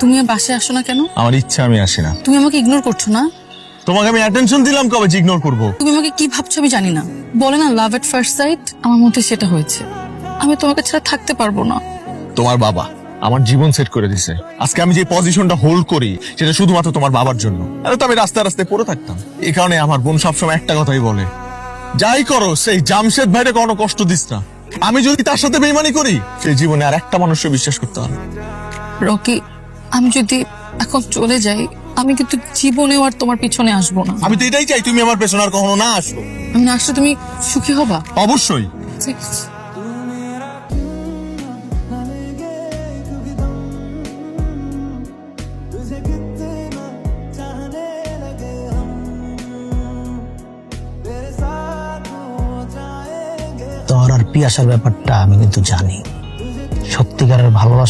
তুমি আর বাসায় আসো না কেন? আমার ইচ্ছা, আমি আসি না। তুমি আমাকে ইগনোর করছো না? তোমাকে আমি অ্যাটেনশন দিলাম কবে যে ইগনোর করবো? তুমি আমাকে কি ভাবছো আমি জানি না। বলে না লাভ এট ফার্স্ট সাইট, আমার মধ্যে সেটা হয়েছে। আমি তোমাকে ছাড়া থাকতে পারবো না। তোমার বাবা আমার জীবন সেট করে দিছে। আজকে আমি যে পজিশনটা হোল্ড করি সেটা শুধুমাত্র তোমার বাবার জন্য। আরে তো আমি রাস্তায় রাস্তায় পড়ে থাকতাম। এই কারণে আমার বোন সবসময় একটা কথাই বলে, যাই করো সেই জামশেদ ভাইরে কোনো কষ্ট দিস না। আমি যদি তার সাথে বেইমানি করি, সেই জীবনে আর একটা মানুষকে বিশ্বাস করতে হবে। রকি, আমি যদি এখন চলে যাই, আমি কিন্তু জীবনেও আর তোমার পিছনে আসবো না। আমি তো এটাই চাই, তুমি আমার পেছনে আর কখনো না আসো। আমি না আসলে তুমি সুখী হবা? অবশ্যই। ঠিক আছে। তোর আর পিয়াসার ব্যাপারটা আমি কিন্তু জানি। সত্যিকারের ভালোবাসা